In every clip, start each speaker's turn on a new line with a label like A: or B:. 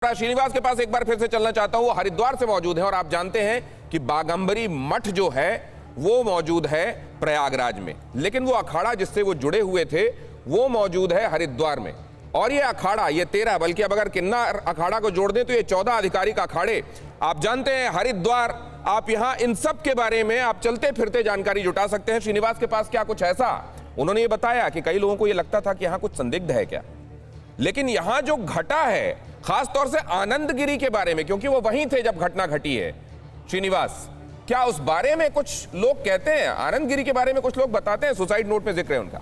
A: श्रीनिवास के पास एक बार फिर से चलना चाहता हूं। वो हरिद्वार से मौजूद है और आप जानते हैं कि बागंबरी मठ जो है वो मौजूद है प्रयागराज में, लेकिन वो अखाड़ा जिससे वो जुड़े हुए थे वो मौजूद है हरिद्वार में। और ये अखाड़ा, ये 13, बल्कि अब अगर किन्नर अखाड़ा को जोड़ दें तो ये 14 आधिकारिक अखाड़े आप जानते हैं हरिद्वार। आप यहां इन सब के बारे में आप चलते फिरते जानकारी जुटा सकते हैं। श्रीनिवास के पास क्या कुछ ऐसा उन्होंने ये बताया कि कई लोगों को ये लगता था कि यहां कुछ संदिग्ध है क्या, लेकिन यहां जो घटा है खास तौर से आनंदगिरी के बारे में, क्योंकि वो वहीं थे जब घटना घटी है। श्रीनिवास, क्या उस बारे में कुछ लोग कहते हैं, आनंदगिरी के बारे में कुछ लोग बताते हैं? सुसाइड नोट में जिक्र है उनका।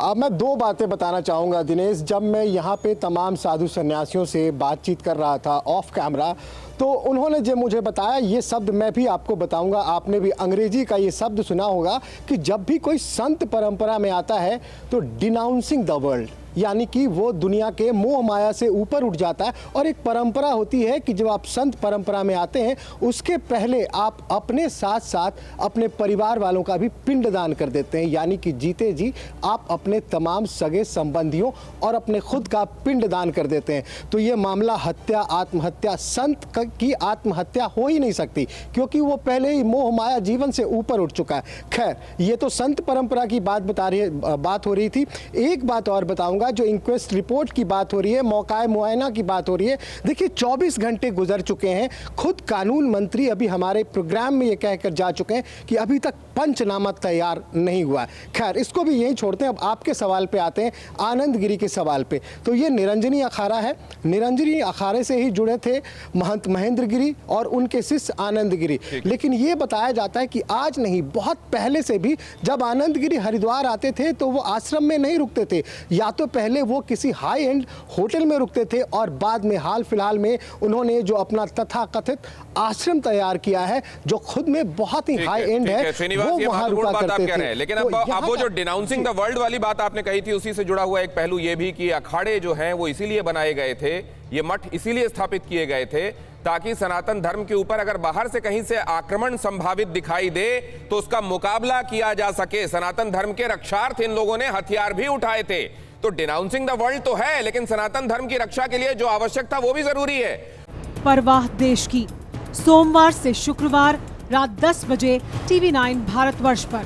B: अब मैं दो बातें बताना चाहूँगा दिनेश। जब मैं यहाँ पे तमाम साधु सन्यासियों से बातचीत कर रहा था ऑफ कैमरा, तो उन्होंने जो मुझे बताया ये शब्द मैं भी आपको बताऊंगा। आपने भी अंग्रेजी का ये शब्द सुना होगा कि जब भी कोई संत परंपरा में आता है तो डिनाउंसिंग द वर्ल्ड, यानी कि वो दुनिया के मोह माया से ऊपर उठ जाता है। और एक परंपरा होती है कि जब आप संत परंपरा में आते हैं उसके पहले आप अपने साथ साथ अपने परिवार वालों का भी पिंडदान कर देते हैं, यानी कि जीते जी आप अपने तमाम सगे संबंधियों और अपने खुद का पिंडदान कर देते हैं। तो ये मामला हत्या, आत्महत्या, संत की आत्महत्या हो ही नहीं सकती, क्योंकि वो पहले ही मोह माया जीवन से ऊपर उठ चुका है। खैर, ये तो संत परंपरा की बात हो रही थी। एक बात और बताऊंगा, जो इंक्वेस्ट रिपोर्ट की बात हो रही है, मौकाए मुआयना की बात हो रही है। देखिए, 24 घंटे गुजर चुके हैं, खुद कानून मंत्री अभी हमारे प्रोग्राम में ये कहकर जा चुके हैं कि अभी तक पंचनामा तैयार नहीं हुआ है। खैर, इसको भी यही छोड़ते हैं। अब आपके सवाल पे आते हैं, आनंदगिरी के सवाल पे। तो ये निरंजनी अखाड़ा है। निरंजनी अखाड़े से ही जुड़े थे महंत महेंद्र गिरी और उनके शिष्य आनंद गिरी। लेकिन ये बताया जाता है कि आज नहीं, बहुत पहले से भी जब आनंद गिरी हरिद्वार आते थे तो वो आश्रम में नहीं रुकते थे, या तो पहले वो किसी हाई एंड होटल में रुकते थे और बाद में हाल फिलहाल में उन्होंने जो अपना तथाकथित आश्रम तैयार किया है जो खुद में बहुत ही हाई एंड है, वो वहां रुका करते थे।
A: लेकिन अब वो जो डिनाउंसिंग द वर्ल्ड वाली बात आपने कही थी, उसी से जुड़ा हुआ एक पहलू ये भी कि अखाड़े जो हैं वो इसीलिए बनाए गए थे, ये मठ इसीलिए स्थापित किए गए थे ताकि सनातन धर्म के ऊपर अगर बाहर से कहीं से आक्रमण संभावित दिखाई दे तो उसका मुकाबला किया जा सके। सनातन धर्म के रक्षार्थ इन लोगों ने हथियार भी उठाए थे। तो डिनाउंसिंग द वर्ल्ड तो है, लेकिन सनातन धर्म की रक्षा के लिए जो आवश्यक था वो भी जरूरी है।
C: परवाह देश की, सोमवार से शुक्रवार रात 10 बजे TV9 भारतवर्ष पर।